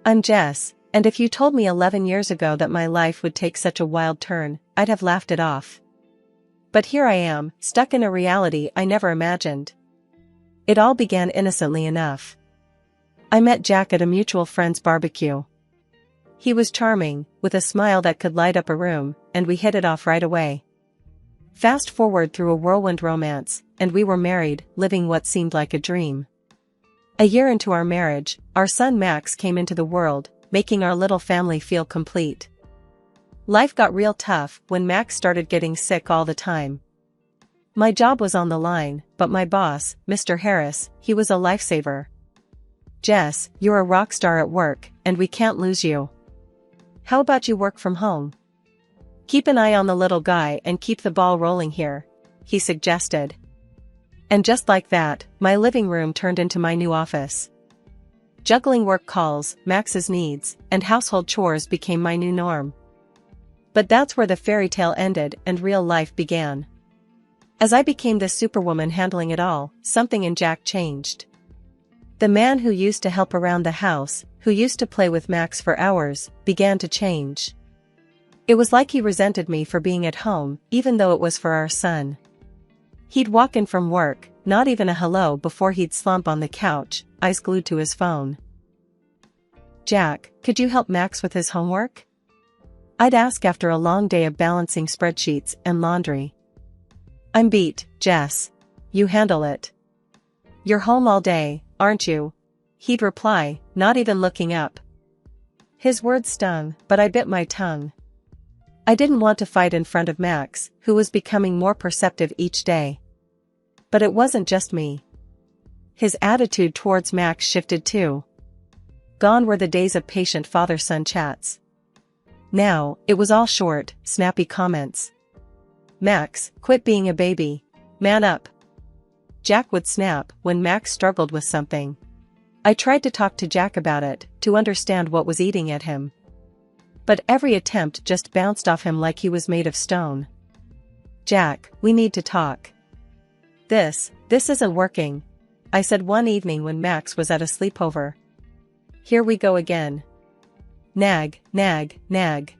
I'm Jess, and if you told me 11 years ago that my life would take such a wild turn, I'd have laughed it off. But here I am, stuck in a reality I never imagined. It all began innocently enough. I met Jack at a mutual friend's barbecue. He was charming, with a smile that could light up a room, and we hit it off right away. Fast forward through a whirlwind romance, and we were married, living what seemed like a dream. A year into our marriage, our son Max came into the world, making our little family feel complete. Life got real tough when Max started getting sick all the time. My job was on the line, but my boss, Mr. Harris, he was a lifesaver. Jess, you're a rock star at work, and we can't lose you. How about you work from home? Keep an eye on the little guy and keep the ball rolling here, he suggested. And just like that, my living room turned into my new office. Juggling work calls, Max's needs, and household chores became my new norm. But that's where the fairy tale ended and real life began. As I became the superwoman handling it all, something in Jack changed. The man who used to help around the house, who used to play with Max for hours, began to change. It was like he resented me for being at home, even though it was for our son. He'd walk in from work, not even a hello before he'd slump on the couch, eyes glued to his phone. Jack, could you help Max with his homework? I'd ask after a long day of balancing spreadsheets and laundry. I'm beat, Jess. You handle it. You're home all day, aren't you? He'd reply, not even looking up. His words stung, but I bit my tongue. I didn't want to fight in front of Max, who was becoming more perceptive each day. But it wasn't just me. His attitude towards Max shifted too. Gone were the days of patient father-son chats. Now, it was all short, snappy comments. Max, quit being a baby. Man up. Jack would snap when Max struggled with something. I tried to talk to Jack about it, to understand what was eating at him. But every attempt just bounced off him like he was made of stone. Jack, we need to talk. This isn't working, I said one evening when Max was at a sleepover. Here we go again. Nag, nag, nag.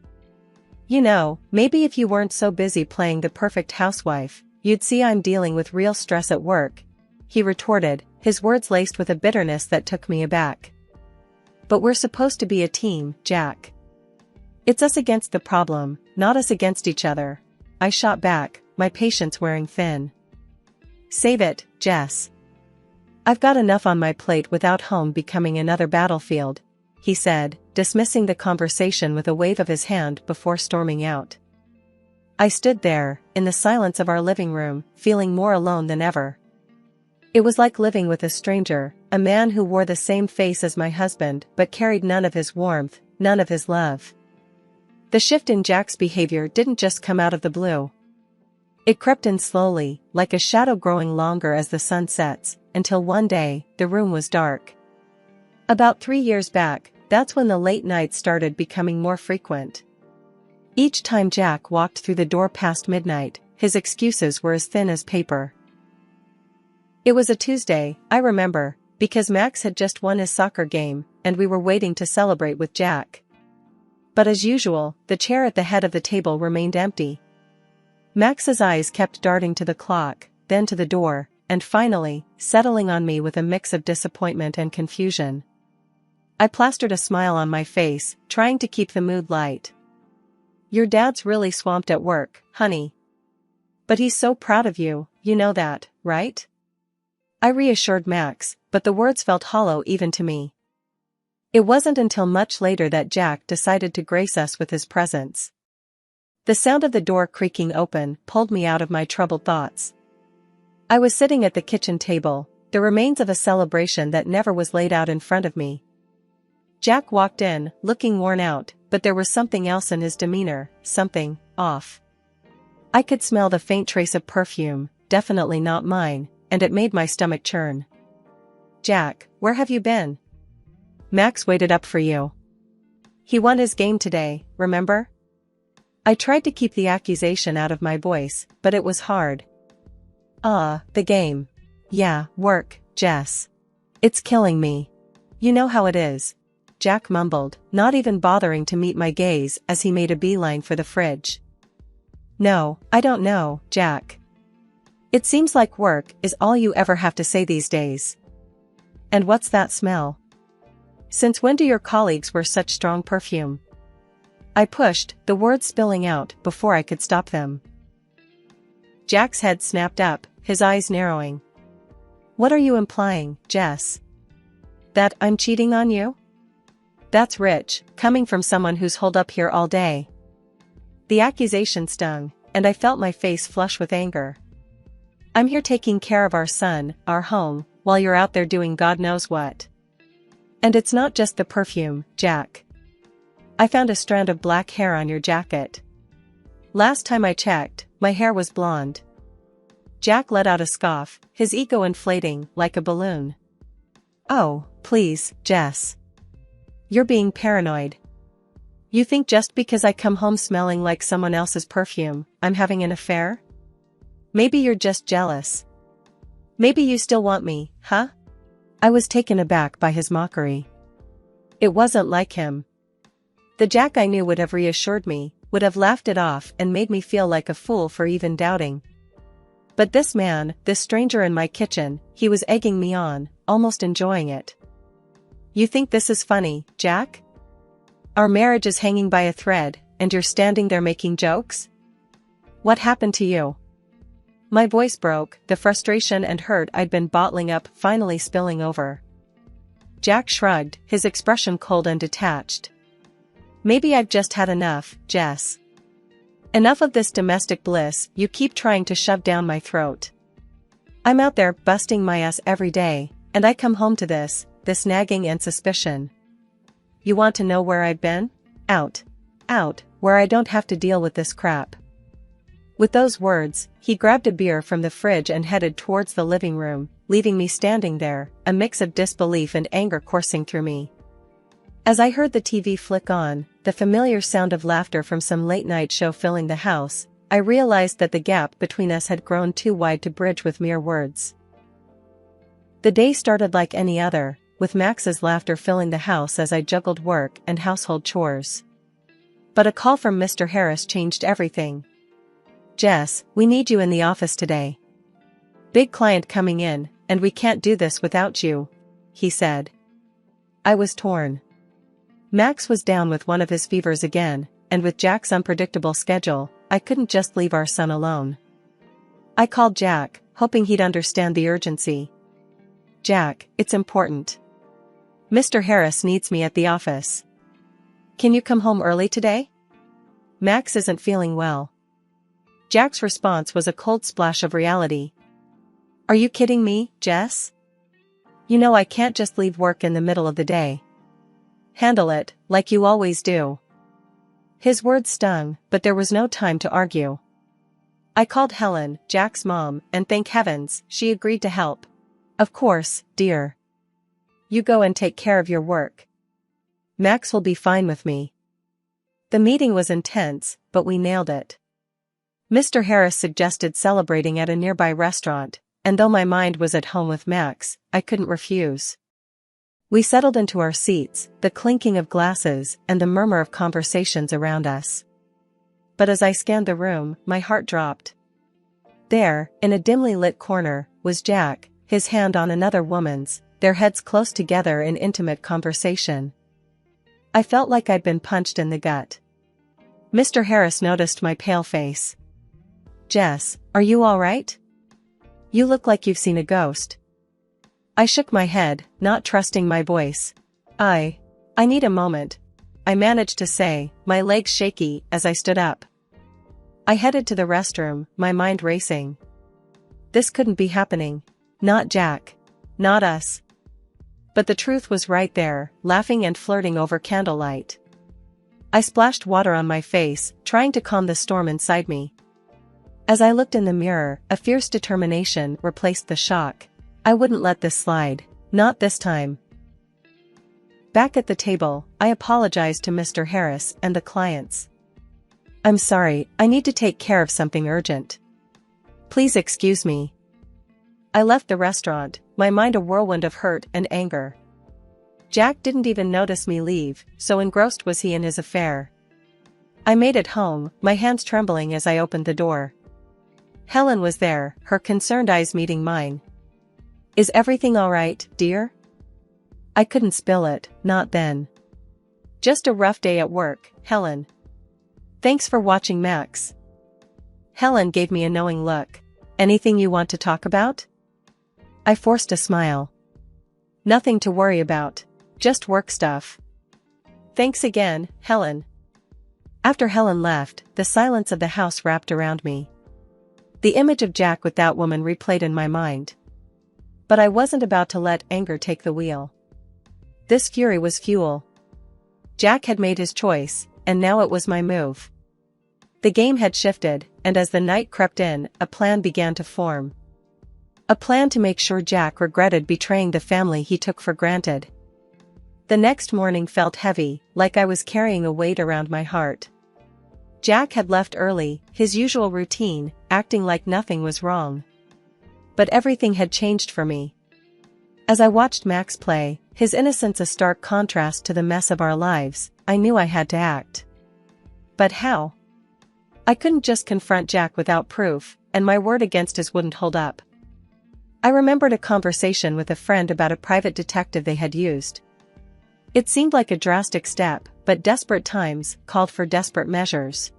You know, maybe if you weren't so busy playing the perfect housewife, you'd see I'm dealing with real stress at work, he retorted, his words laced with a bitterness that took me aback. But we're supposed to be a team, Jack. It's us against the problem, not us against each other, I shot back, my patience wearing thin. Save it, Jess. I've got enough on my plate without home becoming another battlefield, he said, dismissing the conversation with a wave of his hand before storming out. I stood there, in the silence of our living room, feeling more alone than ever. It was like living with a stranger, a man who wore the same face as my husband but carried none of his warmth, none of his love. The shift in Jack's behavior didn't just come out of the blue. It crept in slowly, like a shadow growing longer as the sun sets, until one day, the room was dark. About 3 years back, that's when the late nights started becoming more frequent. Each time Jack walked through the door past midnight, his excuses were as thin as paper. It was a Tuesday, I remember, because Max had just won his soccer game, and we were waiting to celebrate with Jack. But as usual, the chair at the head of the table remained empty. Max's eyes kept darting to the clock, then to the door, and finally, settling on me with a mix of disappointment and confusion. I plastered a smile on my face, trying to keep the mood light. Your dad's really swamped at work, honey. But he's so proud of you, you know that, right? I reassured Max, but the words felt hollow even to me. It wasn't until much later that Jack decided to grace us with his presence. The sound of the door creaking open pulled me out of my troubled thoughts. I was sitting at the kitchen table, the remains of a celebration that never was laid out in front of me. Jack walked in, looking worn out, but there was something else in his demeanor, something off. I could smell the faint trace of perfume, definitely not mine, and it made my stomach churn. Jack, where have you been? Max waited up for you. He won his game today, remember? I tried to keep the accusation out of my voice, but it was hard. The game. Yeah, work, Jess. It's killing me. You know how it is. Jack mumbled, not even bothering to meet my gaze as he made a beeline for the fridge. No, I don't know, Jack. It seems like work is all you ever have to say these days. And what's that smell? Since when do your colleagues wear such strong perfume? I pushed, the words spilling out before I could stop them. Jack's head snapped up, his eyes narrowing. What are you implying, Jess? That I'm cheating on you? That's rich, coming from someone who's holed up here all day. The accusation stung, and I felt my face flush with anger. I'm here taking care of our son, our home, while you're out there doing God knows what. And it's not just the perfume, Jack. I found a strand of black hair on your jacket. Last time I checked, my hair was blonde. Jack let out a scoff, his ego inflating like a balloon. Oh, please, Jess. You're being paranoid. You think just because I come home smelling like someone else's perfume, I'm having an affair? Maybe you're just jealous. Maybe you still want me, huh? I was taken aback by his mockery. It wasn't like him. The Jack I knew would have reassured me, would have laughed it off and made me feel like a fool for even doubting. But this man, this stranger in my kitchen, he was egging me on, almost enjoying it. You think this is funny, Jack? Our marriage is hanging by a thread, and you're standing there making jokes? What happened to you? My voice broke, the frustration and hurt I'd been bottling up finally spilling over. Jack shrugged, his expression cold and detached. Maybe I've just had enough, Jess. Enough of this domestic bliss you keep trying to shove down my throat. I'm out there busting my ass every day, and I come home to this nagging and suspicion. You want to know where I've been? Out, where I don't have to deal with this crap. With those words, he grabbed a beer from the fridge and headed towards the living room, leaving me standing there, a mix of disbelief and anger coursing through me. As I heard the TV flick on, the familiar sound of laughter from some late-night show filling the house, I realized that the gap between us had grown too wide to bridge with mere words. The day started like any other, with Max's laughter filling the house as I juggled work and household chores. But a call from Mr. Harris changed everything. Jess, we need you in the office today. Big client coming in, and we can't do this without you, he said. I was torn. Max was down with one of his fevers again, and with Jack's unpredictable schedule, I couldn't just leave our son alone. I called Jack, hoping he'd understand the urgency. Jack, it's important. Mr. Harris needs me at the office. Can you come home early today? Max isn't feeling well. Jack's response was a cold splash of reality. Are you kidding me, Jess? You know I can't just leave work in the middle of the day. Handle it, like you always do. His words stung, but there was no time to argue. I called Helen, Jack's mom, and thank heavens, she agreed to help. Of course, dear. You go and take care of your work. Max will be fine with me. The meeting was intense, but we nailed it. Mr. Harris suggested celebrating at a nearby restaurant, and though my mind was at home with Max, I couldn't refuse. We settled into our seats, the clinking of glasses and the murmur of conversations around us. But as I scanned the room, my heart dropped. There, in a dimly lit corner, was Jack, his hand on another woman's, their heads close together in intimate conversation. I felt like I'd been punched in the gut. Mr. Harris noticed my pale face. Jess, are you all right? You look like you've seen a ghost. I shook my head, not trusting my voice. I need a moment, I managed to say, my legs shaky as I stood up. I headed to the restroom, my mind racing. This couldn't be happening. Not Jack. Not us. But the truth was right there, laughing and flirting over candlelight. I splashed water on my face, trying to calm the storm inside me. As I looked in the mirror, a fierce determination replaced the shock. I wouldn't let this slide. Not this time. Back at the table, I apologized to Mr. Harris and the clients. I'm sorry, I need to take care of something urgent. Please excuse me. I left the restaurant, my mind a whirlwind of hurt and anger. Jack didn't even notice me leave, so engrossed was he in his affair. I made it home, my hands trembling as I opened the door. Helen was there, her concerned eyes meeting mine. "Is everything alright, dear?" I couldn't spill it, not then. "Just a rough day at work, Helen. Thanks for watching, Max." Helen gave me a knowing look. "Anything you want to talk about?" I forced a smile. "Nothing to worry about. Just work stuff." "Thanks again, Helen." After Helen left, the silence of the house wrapped around me. The image of Jack with that woman replayed in my mind. But I wasn't about to let anger take the wheel. This fury was fuel. Jack had made his choice, and now it was my move. The game had shifted, and as the night crept in, a plan began to form. A plan to make sure Jack regretted betraying the family he took for granted. The next morning felt heavy, like I was carrying a weight around my heart. Jack had left early, his usual routine, acting like nothing was wrong. But everything had changed for me. As I watched Max play, his innocence a stark contrast to the mess of our lives, I knew I had to act. But how? I couldn't just confront Jack without proof, and my word against his wouldn't hold up. I remembered a conversation with a friend about a private detective they had used. It seemed like a drastic step, but desperate times called for desperate measures.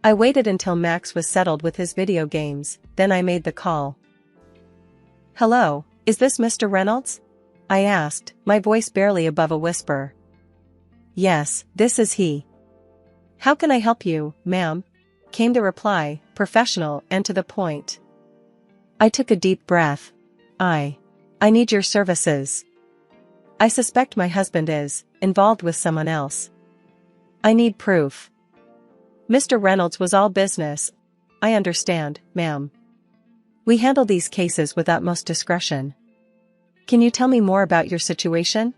I waited until Max was settled with his video games, then I made the call. "Hello, is this Mr. Reynolds?" I asked, my voice barely above a whisper. "Yes, this is he." "How can I help you, ma'am?" came the reply, professional and to the point. I took a deep breath. I need your services. I suspect my husband is involved with someone else. I need proof." Mr. Reynolds was all business. "I understand, ma'am. We handle these cases with utmost discretion. Can you tell me more about your situation?"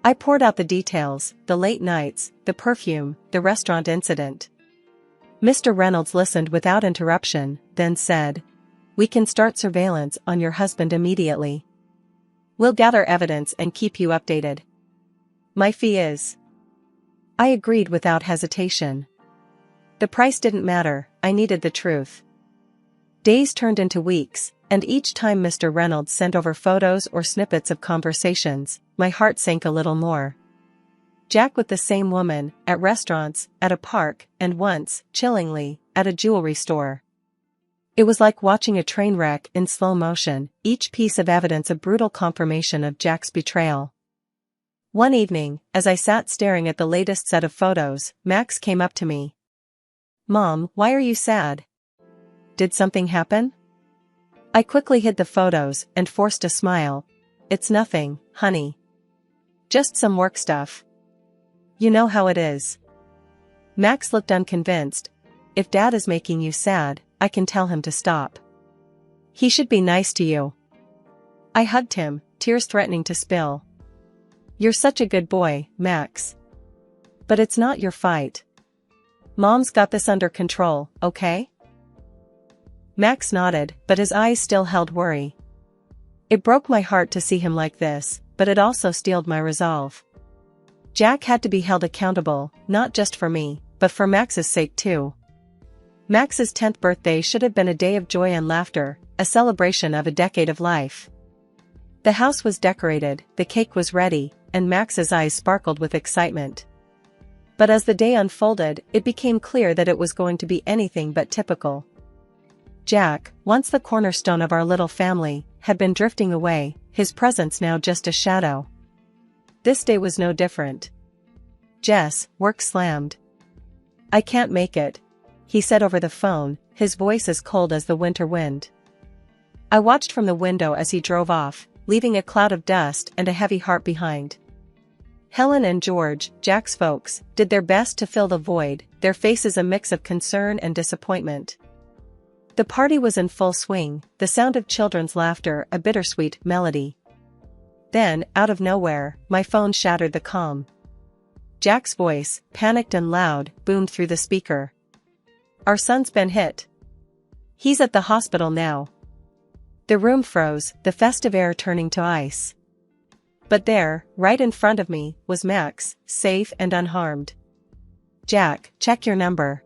I poured out the details, the late nights, the perfume, the restaurant incident. Mr. Reynolds listened without interruption, then said, "We can start surveillance on your husband immediately. We'll gather evidence and keep you updated. My fee is—" I agreed without hesitation. The price didn't matter, I needed the truth. Days turned into weeks, and each time Mr. Reynolds sent over photos or snippets of conversations, my heart sank a little more. Jack with the same woman, at restaurants, at a park, and once, chillingly, at a jewelry store. It was like watching a train wreck in slow motion, each piece of evidence a brutal confirmation of Jack's betrayal. One evening, as I sat staring at the latest set of photos, Max came up to me. "Mom, why are you sad? Did something happen?" I quickly hid the photos and forced a smile. "It's nothing, honey. Just some work stuff. You know how it is." Max looked unconvinced. "If Dad is making you sad, I can tell him to stop. He should be nice to you." I hugged him, tears threatening to spill. "You're such a good boy, Max. But it's not your fight. Mom's got this under control, okay?" Max nodded, but his eyes still held worry. It broke my heart to see him like this, but it also steeled my resolve. Jack had to be held accountable, not just for me, but for Max's sake too. Max's 10th birthday should have been a day of joy and laughter, a celebration of a decade of life. The house was decorated, the cake was ready, and Max's eyes sparkled with excitement. But as the day unfolded, it became clear that it was going to be anything but typical. Jack, once the cornerstone of our little family, had been drifting away, his presence now just a shadow. This day was no different. "Jess, work slammed. I can't make it," he said over the phone, his voice as cold as the winter wind. I watched from the window as he drove off, leaving a cloud of dust and a heavy heart behind. Helen and George, Jack's folks, did their best to fill the void, their faces a mix of concern and disappointment. The party was in full swing, the sound of children's laughter a bittersweet melody. Then, out of nowhere, my phone shattered the calm. Jack's voice, panicked and loud, boomed through the speaker. "Our son's been hit. He's at the hospital now." The room froze, the festive air turning to ice. But there, right in front of me, was Max, safe and unharmed. "Jack, check your number."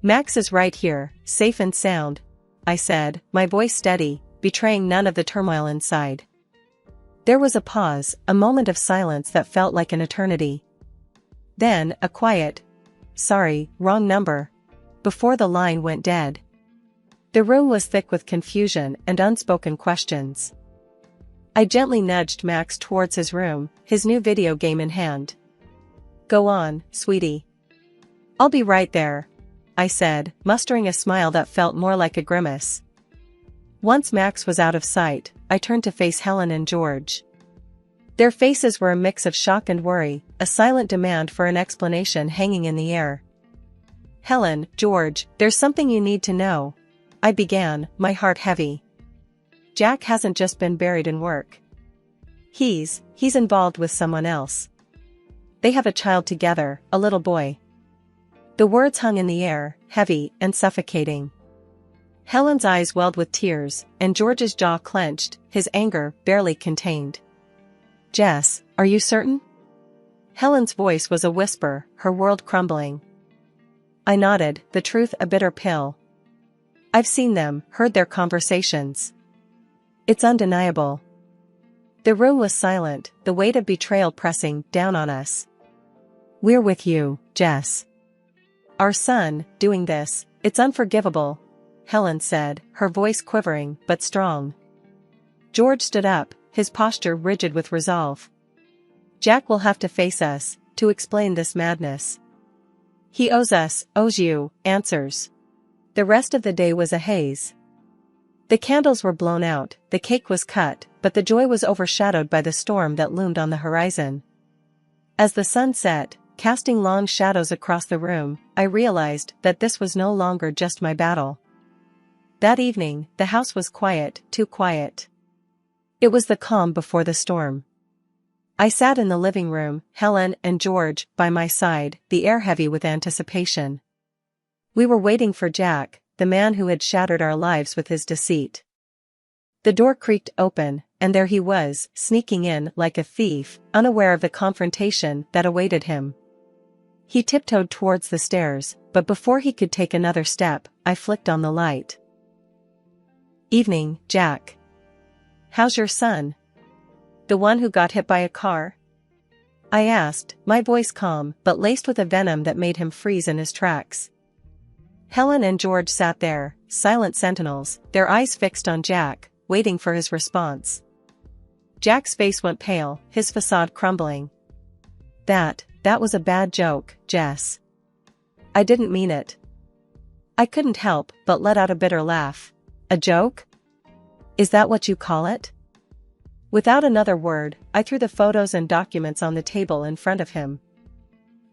"Max is right here, safe and sound," I said, my voice steady, betraying none of the turmoil inside. There was a pause, a moment of silence that felt like an eternity. Then, a quiet, "Sorry, wrong number," before the line went dead. The room was thick with confusion and unspoken questions. I gently nudged Max towards his room, his new video game in hand. "Go on, sweetie." "I'll be right there," I said, mustering a smile that felt more like a grimace. Once Max was out of sight, I turned to face Helen and George. Their faces were a mix of shock and worry, a silent demand for an explanation hanging in the air. "Helen, George, there's something you need to know," I began, my heart heavy. "Jack hasn't just been buried in work. He's involved with someone else. They have a child together, a little boy." The words hung in the air, heavy and suffocating. Helen's eyes welled with tears, and George's jaw clenched, his anger barely contained. "Jess, are you certain?" Helen's voice was a whisper, her world crumbling. I nodded, the truth a bitter pill. "I've seen them, heard their conversations. It's undeniable." The room was silent, the weight of betrayal pressing down on us. "We're with you, Jess. Our son, doing this, it's unforgivable," Helen said, her voice quivering but strong. George stood up, his posture rigid with resolve. "Jack will have to face us, to explain this madness. He owes you, answers." The rest of the day was a haze. The candles were blown out, the cake was cut, but the joy was overshadowed by the storm that loomed on the horizon. As the sun set, casting long shadows across the room, I realized that this was no longer just my battle. That evening, the house was quiet, too quiet. It was the calm before the storm. I sat in the living room, Helen and George by my side, the air heavy with anticipation. We were waiting for Jack, the man who had shattered our lives with his deceit. The door creaked open, and there he was, sneaking in like a thief, unaware of the confrontation that awaited him. He tiptoed towards the stairs, but before he could take another step, I flicked on the light. "Evening, Jack. How's your son? The one who got hit by a car?" I asked, my voice calm but laced with a venom that made him freeze in his tracks. Helen and George sat there, silent sentinels, their eyes fixed on Jack, waiting for his response. Jack's face went pale, his facade crumbling. That was a bad joke, Jess. I didn't mean it." I couldn't help but let out a bitter laugh. "A joke? Is that what you call it?" Without another word, I threw the photos and documents on the table in front of him.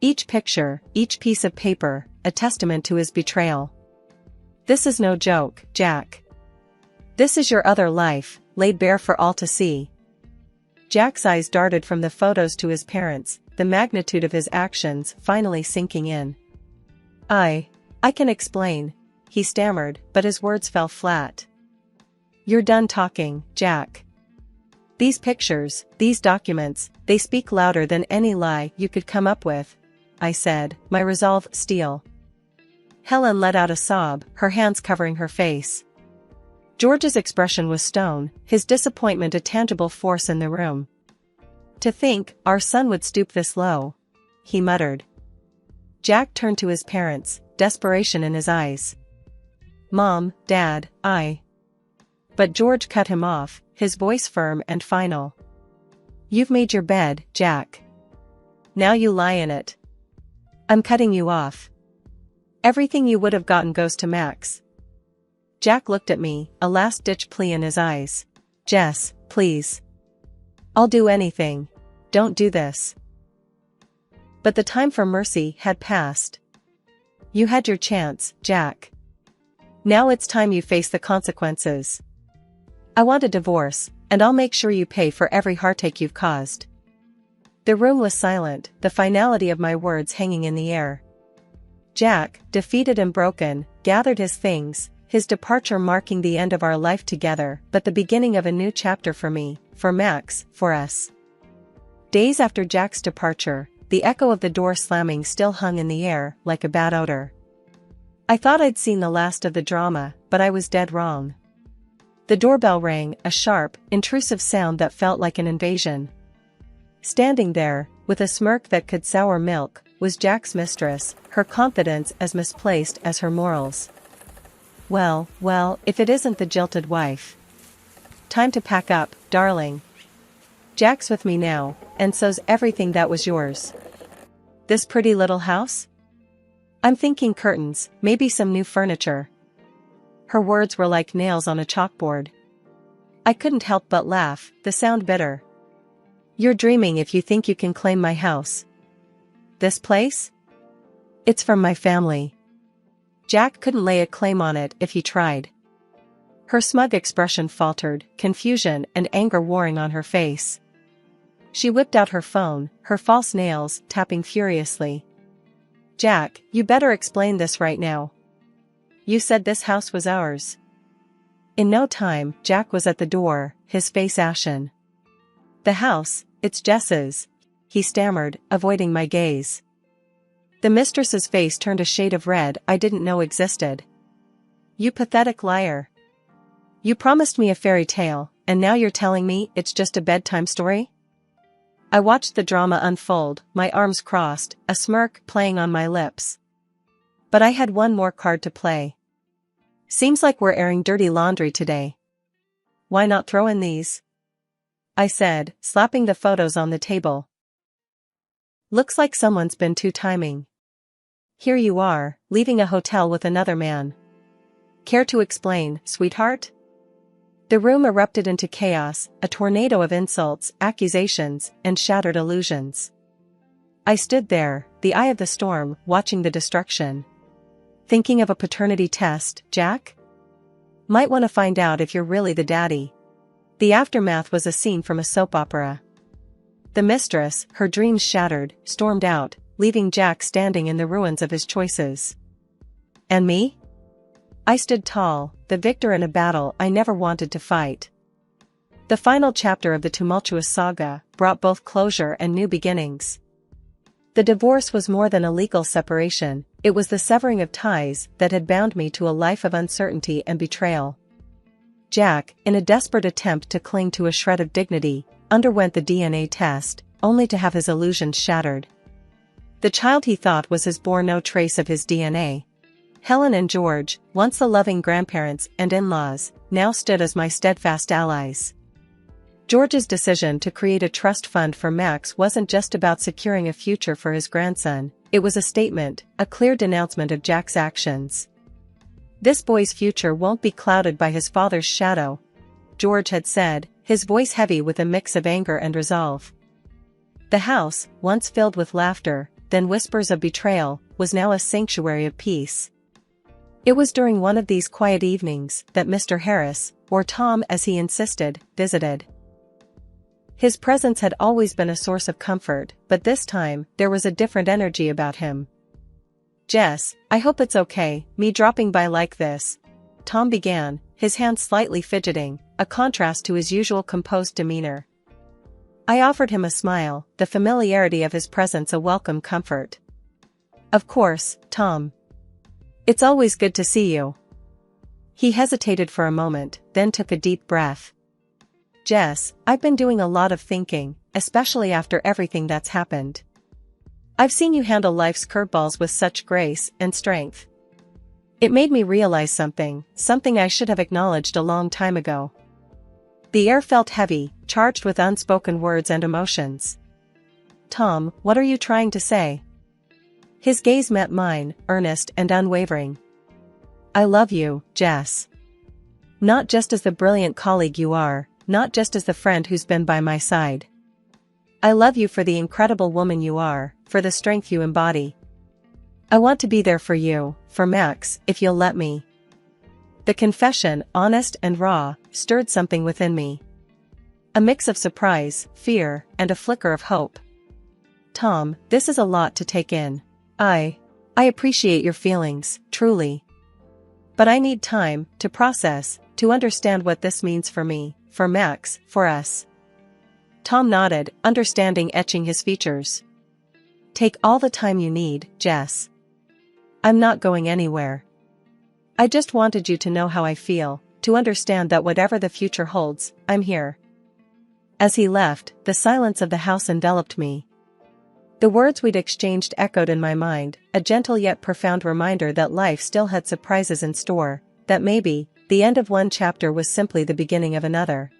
Each picture, each piece of paper, a testament to his betrayal. "This is no joke, Jack. This is your other life, laid bare for all to see." Jack's eyes darted from the photos to his parents, the magnitude of his actions finally sinking in. I can explain," he stammered, but his words fell flat. "You're done talking, Jack. These pictures, these documents, they speak louder than any lie you could come up with," I said, my resolve steel. Helen let out a sob, her hands covering her face. George's expression was stone, his disappointment a tangible force in the room. "To think our son would stoop this low," he muttered. Jack turned to his parents, desperation in his eyes. "Mom, Dad, I..." But George cut him off, his voice firm and final. "You've made your bed, Jack. Now you lie in it. I'm cutting you off. Everything you would have gotten goes to Max." Jack looked at me, a last-ditch plea in his eyes. "Jess, please. I'll do anything. Don't do this." But the time for mercy had passed. "You had your chance, Jack. Now it's time you face the consequences. I want a divorce, and I'll make sure you pay for every heartache you've caused." The room was silent, the finality of my words hanging in the air. Jack, defeated and broken, gathered his things, his departure marking the end of our life together, but the beginning of a new chapter for me, for Max, for us. Days after Jack's departure, the echo of the door slamming still hung in the air like a bad odor. I thought I'd seen the last of the drama, but I was dead wrong. The doorbell rang, a sharp, intrusive sound that felt like an invasion. Standing there, with a smirk that could sour milk, was Jack's mistress, her confidence as misplaced as her morals. Well, if it isn't the jilted wife. Time to pack up, darling. Jack's with me now, and so's everything that was yours. This pretty little house? I'm thinking curtains, maybe some new furniture. Her words were like nails on a chalkboard. I couldn't help but laugh, the sound bitter. You're dreaming if you think you can claim my house. This place? It's from my family. Jack couldn't lay a claim on it if he tried. Her smug expression faltered, confusion and anger warring on her face. She whipped out her phone, her false nails tapping furiously. Jack, you better explain this right now. You said this house was ours. In no time, Jack was at the door, his face ashen. The house, it's Jess's, he stammered, avoiding my gaze. The mistress's face turned a shade of red I didn't know existed. You pathetic liar. You promised me a fairy tale, and now you're telling me it's just a bedtime story? I watched the drama unfold, my arms crossed, a smirk playing on my lips. But I had one more card to play. Seems like we're airing dirty laundry today. Why not throw in these? I said, slapping the photos on the table. Looks like someone's been two-timing. Here you are, leaving a hotel with another man. Care to explain, sweetheart? The room erupted into chaos, a tornado of insults, accusations, and shattered illusions. I stood there, the eye of the storm, watching the destruction. Thinking of a paternity test, Jack? Might want to find out if you're really the daddy. The aftermath was a scene from a soap opera. The mistress, her dreams shattered, stormed out, leaving Jack standing in the ruins of his choices. And me? I stood tall, the victor in a battle I never wanted to fight. The final chapter of the tumultuous saga brought both closure and new beginnings. The divorce was more than a legal separation, it was the severing of ties that had bound me to a life of uncertainty and betrayal. Jack, in a desperate attempt to cling to a shred of dignity, underwent the DNA test, only to have his illusions shattered. The child he thought was his bore no trace of his DNA. Helen and George, once the loving grandparents and in-laws, now stood as my steadfast allies. George's decision to create a trust fund for Max wasn't just about securing a future for his grandson, it was a statement, a clear denouncement of Jack's actions. This boy's future won't be clouded by his father's shadow, George had said, his voice heavy with a mix of anger and resolve. The house, once filled with laughter, then whispers of betrayal, was now a sanctuary of peace. It was during one of these quiet evenings that Mr. Harris, or Tom as he insisted, visited. His presence had always been a source of comfort, but this time, there was a different energy about him. Jess, I hope it's okay, me dropping by like this, Tom began, his hand slightly fidgeting, a contrast to his usual composed demeanor. I offered him a smile, the familiarity of his presence a welcome comfort. Of course, Tom. It's always good to see you. He hesitated for a moment, then took a deep breath. Jess, I've been doing a lot of thinking, especially after everything that's happened. I've seen you handle life's curveballs with such grace and strength. It made me realize something I should have acknowledged a long time ago. The air felt heavy, charged with unspoken words and emotions. Tom, what are you trying to say? His gaze met mine, earnest and unwavering. I love you, Jess. Not just as the brilliant colleague you are, not just as the friend who's been by my side. I love you for the incredible woman you are, for the strength you embody. I want to be there for you, for Max, if you'll let me. The confession, honest and raw, stirred something within me. A mix of surprise, fear, and a flicker of hope. Tom, this is a lot to take in. I appreciate your feelings, truly. But I need time to process, to understand what this means for me, for Max, for us. Tom nodded, understanding, etching his features. Take all the time you need, Jess. I'm not going anywhere. I just wanted you to know how I feel, to understand that whatever the future holds, I'm here. As he left, the silence of the house enveloped me. The words we'd exchanged echoed in my mind, a gentle yet profound reminder that life still had surprises in store, that maybe, the end of one chapter was simply the beginning of another.